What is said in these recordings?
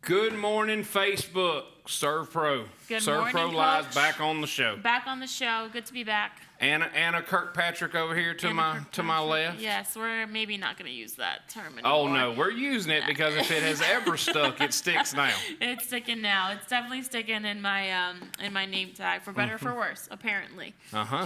Good morning, Facebook. SERVPRO. Good SERVPRO morning, Live's Coach. back on the show. Back on the show. Good to be back. Anna Kirkpatrick over here to my left. Yes, we're maybe not going to use that term Oh anymore. no, we're using it because if it has ever stuck, it sticks now. It's sticking now. It's definitely sticking in my name tag, for better or for worse, apparently.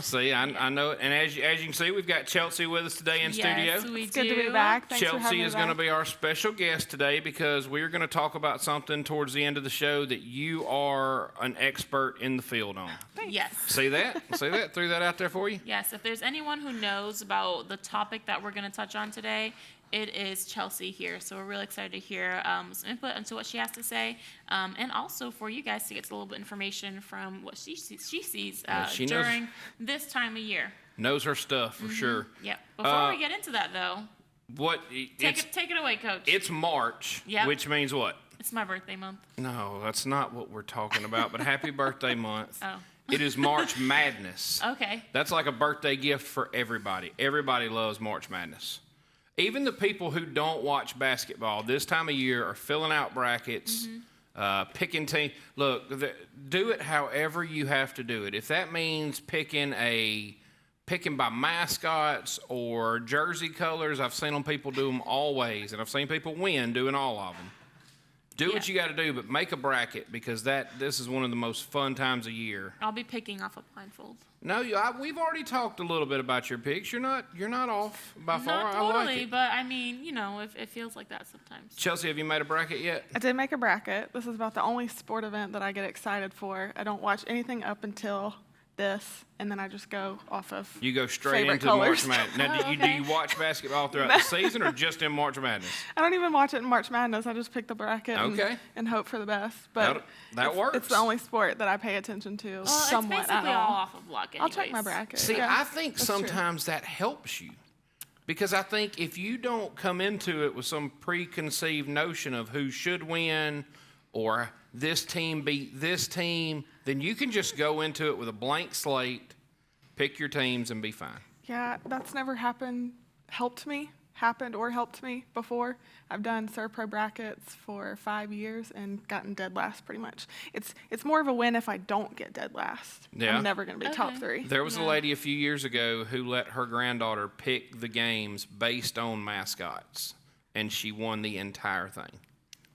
See, I know it. And as you can see, we've got Chelsea with us today in studio. Yes, we It's do. good to be back. Thanks for having Chelsea me is going to back. be our special guest today because we're going to talk about something towards the end of the show that you are an expert in the field on. Yes. See that? See that? Threw that out there for you? Yes, if there's anyone who knows about the topic that we're going to touch on today, it is Chelsea here. So we're really excited to hear some input into what she has to say, and also for you guys to get a little bit of information from what she sees she knows. during this time of year. Knows her stuff for sure. Yep. Before we get into that, though, Take take it away, Coach. It's March, Yep. which means what? It's my birthday month. No, that's not what we're talking about, but happy birthday month. Oh. It is March Madness. Okay. That's like a birthday gift for everybody. Everybody loves March Madness. Even the people who don't watch basketball this time of year are filling out brackets, picking team. Look, do it however you have to do it. If that means picking by mascots or jersey colors, I've seen people do them all ways, and I've seen people win doing all of them. Do what you got to do, but make a bracket because this is one of the most fun times of year. I'll be picking off a blindfold. No, we've already talked a little bit about your picks. You're not off by far. Not I totally, like it. but I mean, it feels like that sometimes. Chelsea, have you made a bracket yet? I did make a bracket. This is about the only sport event that I get excited for. I don't watch anything up until this, and then I just go off of You go straight favorite into colors. March Madness. Now, do okay. you watch basketball throughout the season or just in March Madness? I don't even watch it in March Madness. I just pick the bracket Okay. and hope for the best. But That works. It's the only sport that I pay attention to Well, somewhat it's at basically all. all off of luck anyways. I'll check my bracket. See, Yeah, I think that's true. sometimes that helps you because I think if you don't come into it with some preconceived notion of who should win or this team beat this team, then you can just go into it with a blank slate, pick your teams, and be fine. Yeah, that's never happened me before. I've done SERVPRO brackets for 5 years and gotten dead last pretty much. It's more of a win if I don't get dead last. Yeah. I'm never going to be top Okay. 3. There was a lady a few years ago who let her granddaughter pick the games based on mascots, and she won the entire thing.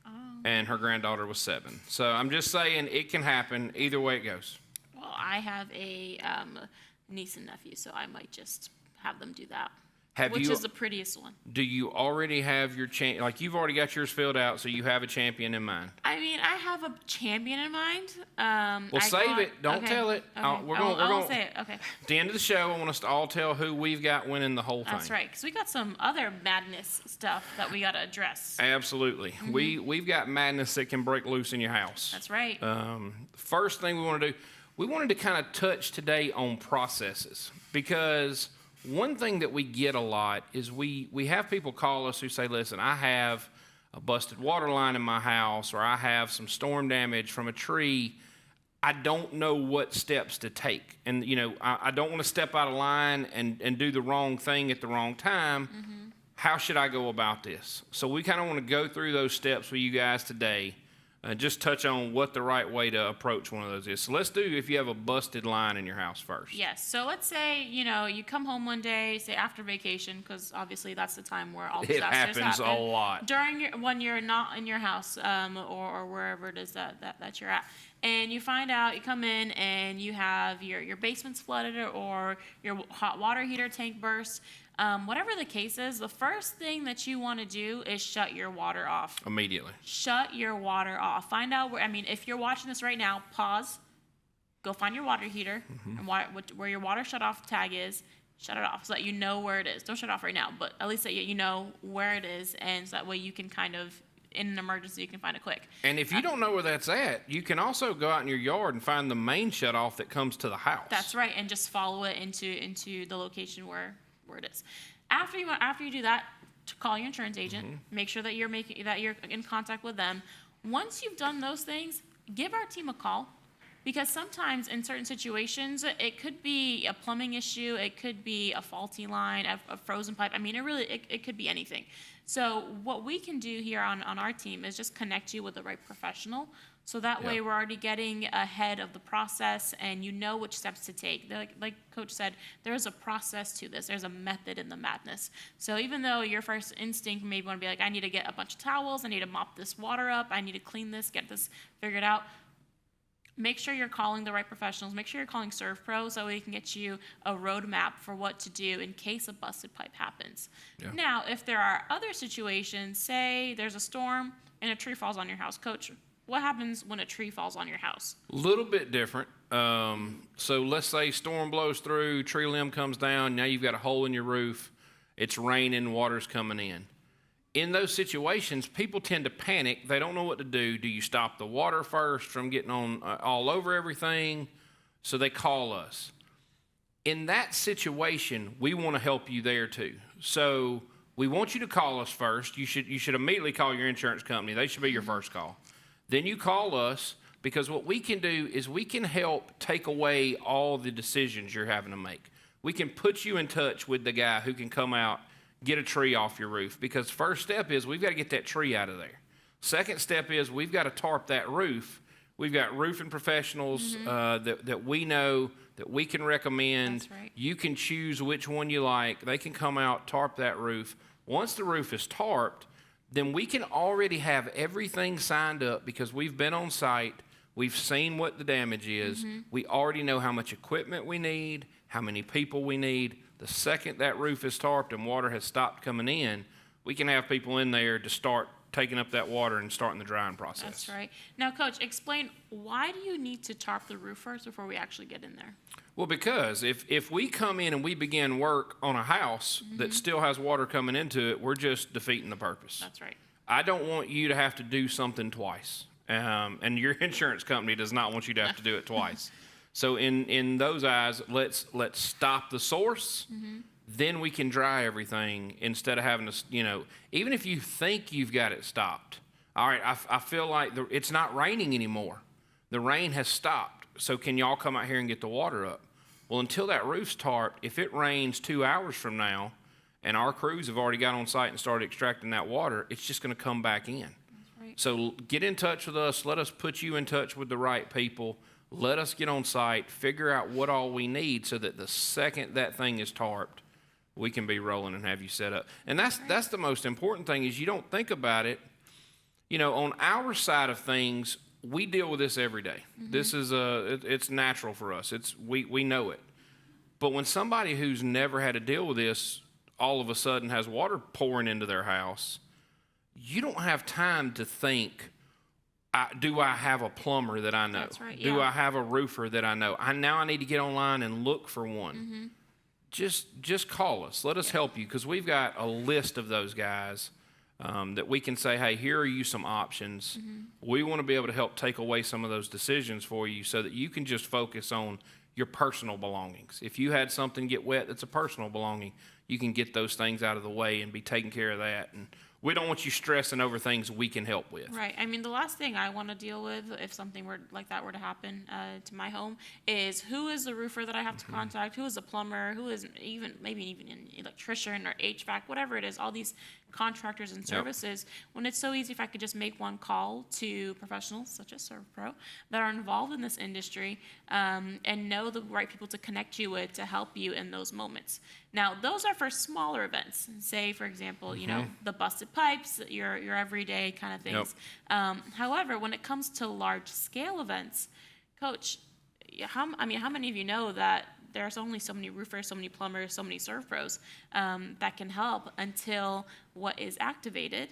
Oh. And her granddaughter was 7. So I'm just saying it can happen either way it goes. Well, I have a niece and nephew, so I might just have them do that. Which is the prettiest one. Do you already have your like you've already got yours filled out, so you have a champion in mind? I mean, I have a champion in mind. Well, save it. Don't okay, tell it. Okay. I I'll say it. Okay. At the end of the show, I want us to all tell who we've got winning the whole thing. That's right, because we got some other madness stuff that we got to address. Absolutely. We've got madness that can break loose in your house. That's right. First thing we want to do, we wanted to kind of touch today on processes because one thing that we get a lot is we have people call us who say, listen, I have a busted water line in my house or I have some storm damage from a tree. I don't know what steps to take. And, I don't want to step out of line and do the wrong thing at the wrong time. How should I go about this? So we kind of want to go through those steps with you guys today. Just touch on what the right way to approach one of those is. So let's do if you have a busted line in your house first. Yes. So let's say, you come home one day, say after vacation, because obviously that's the time where all disasters It happens a lot. When you're not in your house or wherever it is that you're at. And you find out, you come in and you have your basement's flooded or your hot water heater tank burst. Whatever the case is, the first thing that you want to do is shut your water off. Immediately. Shut your water off. Find out if you're watching this right now, pause, go find your water heater and where your water shut off tag is, shut it off so that you know where it is. Don't shut it off right now, but at least that you know where it is, and so that way you can kind of, in an emergency, you can find it quick. And if you don't know where that's at, you can also go out in your yard and find the main shutoff that comes to the house. That's right, and just follow it into the location where it is. After you do that, call your insurance agent. Make sure that you're in contact with them. Once you've done those things, give our team a call. Because sometimes in certain situations, it could be a plumbing issue, it could be a faulty line, a frozen pipe. I mean, it could be anything. So what we can do here on our team is just connect you with the right professional. So that way we're already getting ahead of the process and you know which steps to take. Like Coach said, there's a process to this. There's a method in the madness. So even though your first instinct maybe want to be like, I need to get a bunch of towels, I need to mop this water up, I need to clean this, get this figured out, make sure you're calling the right professionals. Make sure you're calling SERVPRO so we can get you a roadmap for what to do in case a busted pipe happens. Yeah. Now, if there are other situations, say there's a storm and a tree falls on your house. Coach, what happens when a tree falls on your house? A little bit different. So let's say storm blows through, tree limb comes down, now you've got a hole in your roof, it's raining, water's coming in. In those situations, people tend to panic. They don't know what to do. Do you stop the water first from getting on all over everything? So they call us. In that situation, we want to help you there too. So we want you to call us first. You should immediately call your insurance company. They should be your first call. Then you call us, because what we can do is we can help take away all the decisions you're having to make. We can put you in touch with the guy who can come out, get a tree off your roof, because first step is we've got to get that tree out of there. Second step is we've got to tarp that roof. We've got roofing professionals that we know, that we can recommend. That's right. You can choose which one you like. They can come out, tarp that roof. Once the roof is tarped, then we can already have everything signed up because we've been on site. We've seen what the damage is. We already know how much equipment we need, how many people we need. The second that roof is tarped and water has stopped coming in, we can have people in there to start taking up that water and starting the drying process. That's right. Now, Coach, explain, why do you need to tarp the roof first before we actually get in there? Well, because if we come in and we begin work on a house that still has water coming into it, we're just defeating the purpose. That's right. I don't want you to have to do something twice. And your insurance company does not want you to have to do it twice. So in those eyes, let's stop the source. Then we can dry everything instead of having to, even if you think you've got it stopped. All right, I feel like it's not raining anymore. The rain has stopped. So can y'all come out here and get the water up? Well, until that roof's tarped, if it rains 2 hours from now and our crews have already got on site and started extracting that water, it's just going to come back in. Right. So get in touch with us. Let us put you in touch with the right people. Let us get on site, figure out what all we need so that the second that thing is tarped, we can be rolling and have you set up. And that's the most important thing is you don't think about it. On our side of things, we deal with this every day. This is it's natural for us. We know it. But when somebody who's never had to deal with this all of a sudden has water pouring into their house, you don't have time to think, do I have a plumber that I know? That's right, Do I have a roofer that I know? Now I need to get online and look for one. Just call us. Let us help you, because we've got a list of those guys that we can say, hey, here are you some options. We want to be able to help take away some of those decisions for you so that you can just focus on your personal belongings. If you had something get wet that's a personal belonging, you can get those things out of the way and be taking care of that. And we don't want you stressing over things we can help with. Right. I mean, the last thing I want to deal with if something like that were to happen to my home is who is the roofer that I have to contact, who is the plumber, who is maybe even an electrician or HVAC, whatever it is, all these contractors and services, when it's so easy if I could just make one call to professionals such as SERVPRO that are involved in this industry and know the right people to connect you with to help you in those moments. Now, those are for smaller events. Say, for example, the busted pipes, your everyday kind of things. However, when it comes to large-scale events, Coach, how many of you know that there's only so many roofers, so many plumbers, so many SERVPROs that can help until what is activated,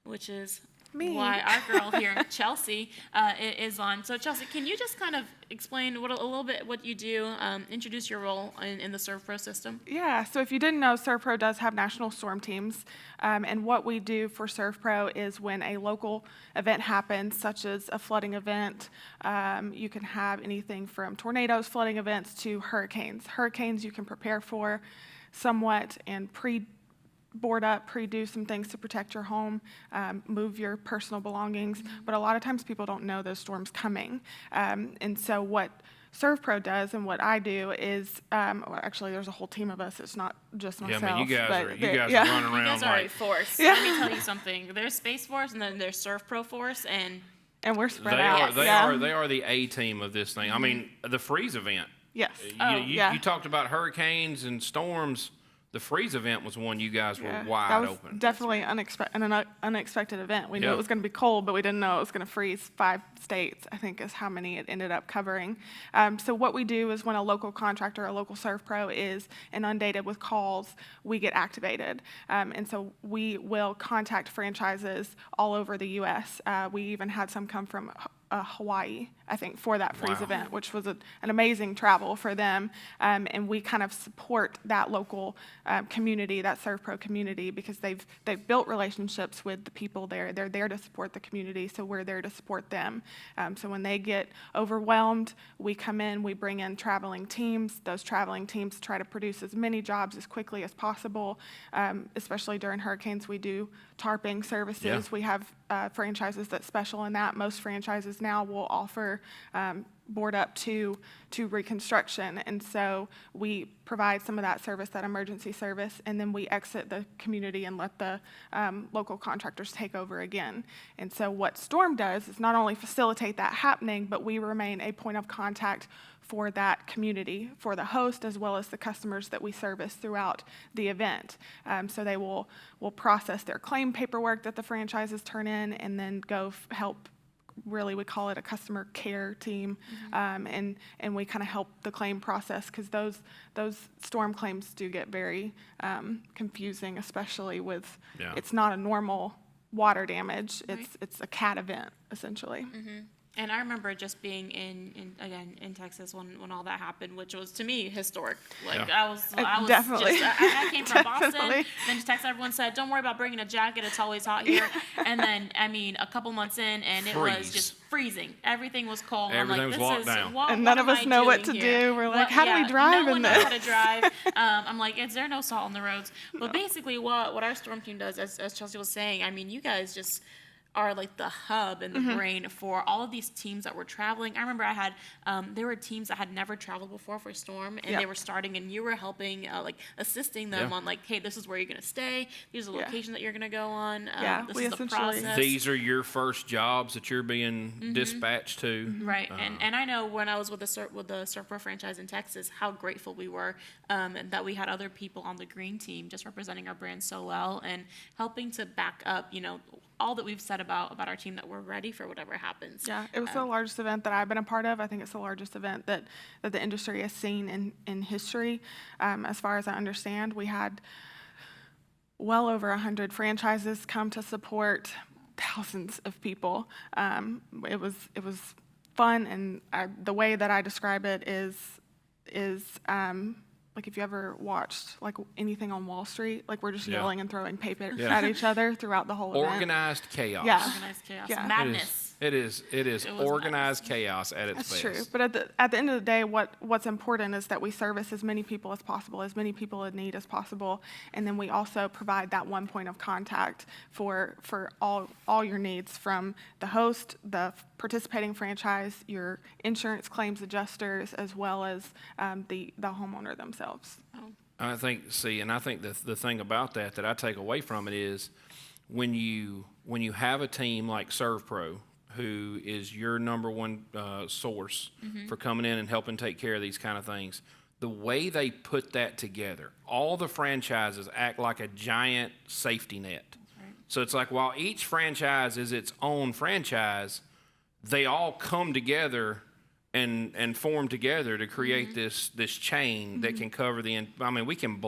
which is Me. why our girl here, Chelsea, is on. So, Chelsea, can you just kind of explain a little bit what you do, introduce your role in the SERVPRO system? Yeah, so if you didn't know, SERVPRO does have national storm teams, and what we do for SERVPRO is when a local event happens, such as a flooding event, you can have anything from tornadoes, flooding events, to hurricanes. Hurricanes you can prepare for somewhat and board up, pre-do some things to protect your home, move your personal belongings. But a lot of times people don't know those storms coming. And so what SERVPRO does and what I do is, well, actually there's a whole team of us. It's not just myself. Yeah, I mean, you guys are yeah. running You around guys are a like force. Let me tell you something. There's Space Force and then there's SERVPRO Force, and And we're spread out. they are the A team of this thing. I mean, the freeze event. Yes. You talked about hurricanes and storms. The freeze event was one you guys were wide that was open. definitely an unexpected event. We knew Yeah. it was going to be cold, but we didn't know it was going to freeze 5 states, I think is how many it ended up covering. So what we do is when a local contractor, a local SERVPRO is inundated with calls, we get activated. And so we will contact franchises all over the U.S. We even had some come from Hawaii, I think, for that freeze Wow. event, which was an amazing travel for them. And we kind of support that local community, that SERVPRO community, because they've built relationships with the people there. They're there to support the community, so we're there to support them. So when they get overwhelmed, we come in, we bring in traveling teams. Those traveling teams try to produce as many jobs as quickly as possible, especially during hurricanes. We do tarping services. Yeah. We have franchises that special in that. Most franchises now will offer board up to reconstruction. And so we provide some of that service, that emergency service, and then we exit the community and let the local contractors take over again. And so what Storm does is not only facilitate that happening, but we remain a point of contact for that community, for the host, as well as the customers that we service throughout the event. So they will process their claim paperwork that the franchises turn in and then go help. Really, we call it a customer care team, and we kind of help the claim process, because those storm claims do get very confusing, especially with it's not a normal water damage. Right. It's a cat event essentially. And I remember just being in Texas when all that happened, which was to me historic. Like Yeah. I was Definitely. just I came from Boston, Definitely. then to Texas, everyone said, "Don't worry about bringing a jacket. It's always hot here." And then I mean, a couple months in, and it was Freeze. just freezing. Everything was cold. Everything I'm was like, locked this down. is what, And none what of am us I know what doing to here? do. We're like, how do we drive no in one knows this? how to drive. I'm like, is there no salt on the roads? But basically, what our storm team does, as Chelsea was saying, I mean, you guys just are like the hub and the brain for all of these teams that were traveling. I remember I had, there were teams that had never traveled before for Storm, and they were starting, and you were helping, like assisting them on like, hey, this is where you're going to stay. These are the locations that you're going to go on. This we is the essentially- process. These are your first jobs that you're being dispatched to. Right, and I know when I was with the SERVPRO franchise in Texas, how grateful we were and that we had other people on the green team just representing our brand so well and helping to back up, all that we've said about our team, that we're ready for whatever happens. Yeah, it was the largest event that I've been a part of. I think it's the largest event that the industry has seen in history. As far as I understand, we had well over 100 franchises come to support thousands of people. It was fun, and the way that I describe it is like if you ever watched like anything on Wall Street, like we're just yelling and throwing paper at each other throughout the whole event. Organized chaos. Yeah. Organized chaos, Yeah. madness. It is was organized chaos at its That's best. true. But at the end of the day, what's important is that we service as many people as possible, as many people in need as possible, and then we also provide that one point of contact for all your needs, from the host, the participating franchise, your insurance claims adjusters, as well as the homeowner themselves. I think the thing about that I take away from it is when you have a team like SERVPRO, who is your number one source for coming in and helping take care of these kind of things, the way they put that together, all the franchises act like a giant safety net. Right. So it's like while each franchise is its own franchise, they all come together and form together to create this chain that can cover we can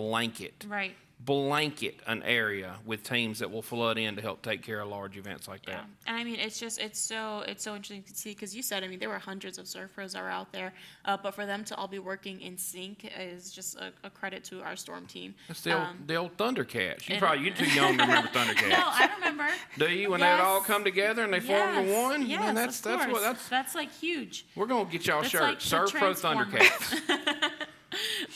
blanket an area with teams that will flood in to help take care of large events like that. Yeah, and I mean, it's so interesting to see, because you said, I mean, there were hundreds of SERVPROs that were out there, but for them to all be working in sync is just a credit to our Storm team. That's the old Thundercats. You're too young to remember Thundercats. No, I remember. Do you? When they all come together and they form the one? Yes, Man, of course. That's like huge. We're gonna get y'all That's shirts. like the SERVPRO Transformers. Thundercats.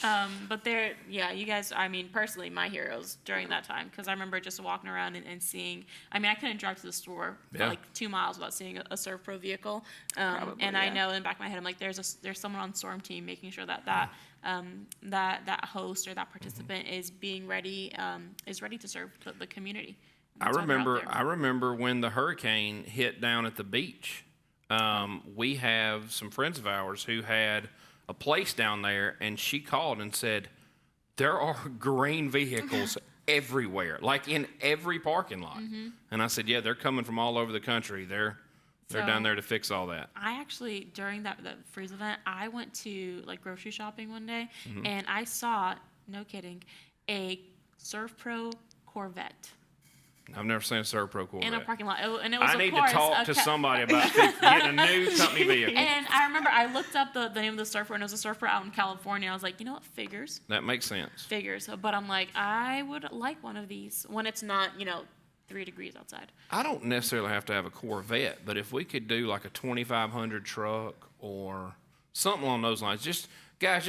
But you guys, I mean, personally, my heroes during that time, because I remember just walking around and seeing, I mean, I couldn't drive to the store for Yeah. like 2 miles without seeing a SERVPRO vehicle. Probably, And I yeah. know in the back of my head, I'm like, there's someone on storm team making sure that host or that participant is being ready, is ready to serve the community. I That's why they're out remember. there. I remember when the hurricane hit down at the beach. We have some friends of ours who had a place down there, and she called and said, "There are green vehicles everywhere, like in every parking lot." Mm-hmm. And I said, "Yeah, they're coming from all over the country. They're down So- there to fix all that." I actually, during that freeze event, I went to like grocery shopping one day, Mm-hmm. and I saw, no kidding, a SERVPRO Corvette I've never seen a SERVPRO in a Corvette. parking lot. And it was, I of need to course, talk a to ca- somebody about getting a new company vehicle. And I remember I looked up the name of the SERVPRO, and it was a SERVPRO out in California. I was like, you know what, figures. That makes sense. But I'm like, I would like one of these when it's not, 3 degrees outside. I don't necessarily have to have a Corvette, but if we could do like a 2500 truck or something along those lines, just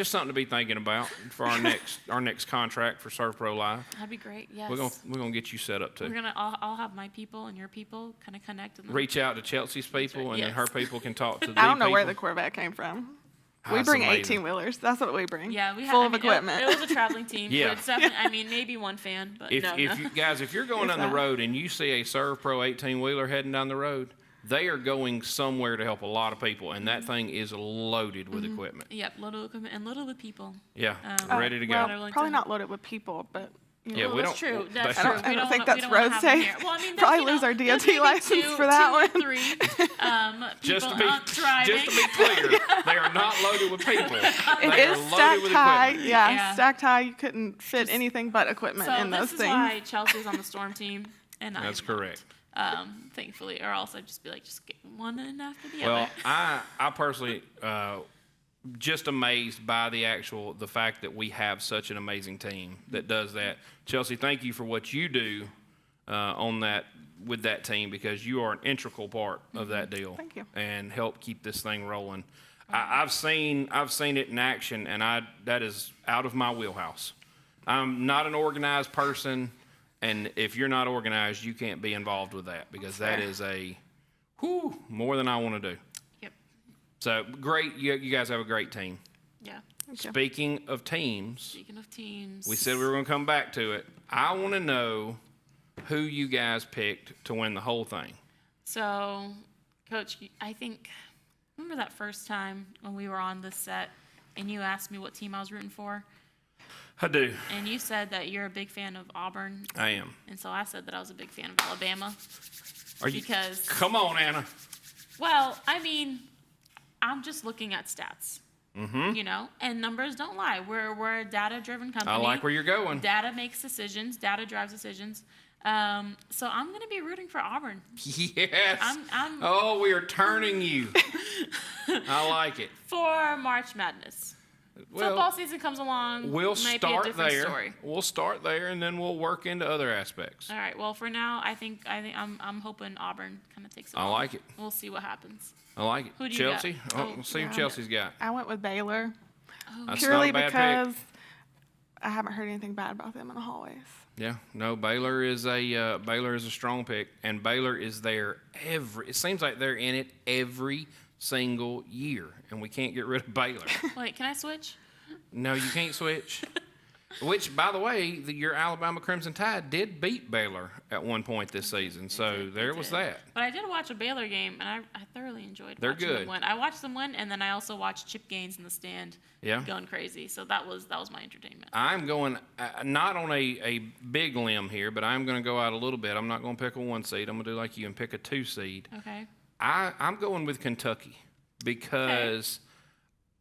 something to be thinking about for our next contract for SERVPRO Live. That'd be great. Yes. We're gonna get you set up too. I'll have my people and your people kind of connect. And then- Reach out to Chelsea's people, and then Yes. her people can talk to the I don't know where the people. Corvette came from. Ah, We it's bring amazing. 18-wheelers. That's what we bring. Yeah, we had full I of mean, equipment. It was a traveling team. Yeah. It's definitely, I mean, maybe one fan, but If no. you guys, if you're going If down the that. road and you see a SERVPRO 18-wheeler heading down the road, they are going somewhere to help a lot of people, and that thing is loaded with equipment. Yep, loaded with equipment and loaded with people. Yeah, Oh, ready to go. Well, Willing probably to- not loaded with people, but Yeah, Well, we that's don't- true. That's I true. don't- I We don't think wanna- that's we don't wanna road have them safe. here. Well, I mean, Probably there's, lose our there's DOT maybe license two for that one. to 3 Just people to be out driving. just to be clear, they are not loaded with people. It They is are loaded stacked with high. equipment. Yeah, Yeah. stacked high. You couldn't fit anything but equipment So in those this is things. why Chelsea's on the storm team, and That's I'm not, correct. thankfully, or else I'd just be like, just get one in after the Well, other. I personally just amazed by the fact that we have such an amazing team that does that. Chelsea, thank you for what you do with that team, because you are an integral part of that deal. Thank you. And help keep this thing rolling. I've seen it in action, and that is out of my wheelhouse. I'm not an organized person, and if you're not organized, you can't be involved with that, because that is more than I want to do. Yep. So great, you guys have a great team. Yeah. Thank you. Speaking of teams, Speaking of teams, we said we were going to come back to it. I want to know who you guys picked to win the whole thing. So, Coach, I think, remember that first time when we were on this set and you asked me what team I was rooting for? I do. And you said that you're a big fan of Auburn. I am. And so I said that I was a big fan of Alabama. Are you? Because, Come on, Anna. well, I mean, I'm just looking at stats. Mm-hmm. And numbers don't lie. We're a data-driven company. I like where you're going. Data makes decisions. Data drives decisions. So I'm going to be rooting for Auburn. Yes. I'm Oh, we are turning you. I like it. for March Madness. Well, Football season comes along. we'll might be a start different there. story. We'll start there, and then we'll work into other aspects. All right. Well, for now, I think I'm hoping Auburn kind of takes it. I all. like it. We'll see what happens. I like it. Who do you got? Chelsea? Oh, We'll see yeah. what Chelsea's got. I went with Baylor That's purely not a bad because I haven't heard anything bad about them in the hallways. Yeah, no, Baylor is a strong pick, and Baylor is there it seems like they're in it every single year, and we can't get rid of Baylor. Wait, can I switch? No, you can't switch. Which, by the way, your Alabama Crimson Tide did beat Baylor at one point this season, so there was that. But I did watch a Baylor game, and I thoroughly enjoyed They're watching good. them win. I watched them win, and then I also watched Chip Gaines in the stand Yeah. going crazy. So that was my entertainment. I'm going not on a big limb here, but I'm going to go out a little bit. I'm not going to pick a 1 seed. I'm going to do like you and pick a 2 seed. Okay. I'm going with Kentucky because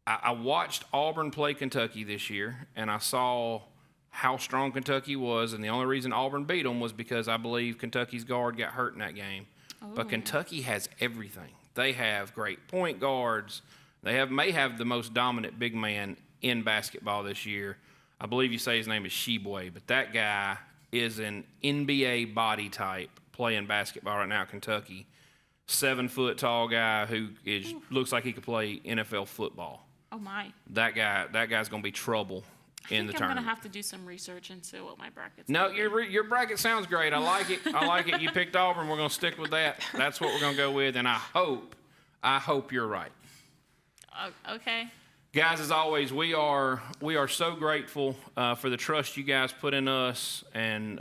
I watched Auburn play Kentucky this year, and I saw how strong Kentucky was, and the only reason Auburn beat them was because I believe Kentucky's guard got hurt in that game. But Kentucky has everything. They have great point guards. They may have the most dominant big man in basketball this year. I believe you say his name is Sheboy, but that guy is an NBA body type playing basketball right now at Kentucky. 7-foot tall guy who looks like he could play NFL football. Oh my. That guy's going to be trouble in the I'm tournament. gonna have to do some research into what my brackets. No, gonna be. your bracket sounds great. I like it. I like it. You picked Auburn. We're going to stick with that. That's what we're going to go with, and I hope you're right. Okay. Guys, as always, we are so grateful for the trust you guys put in us and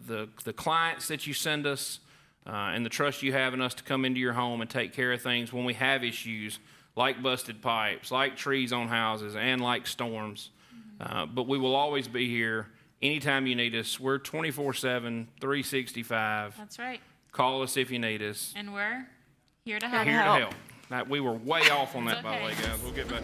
the clients that you send us and the trust you have in us to come into your home and take care of things when we have issues like busted pipes, like trees on houses, and like storms. But we will always be here anytime you need us. We're 24/7, 365. That's right. Call us if you need us. And we're here to help. Here to help. We were way off on that, It's by the way, okay. guys. We'll get back.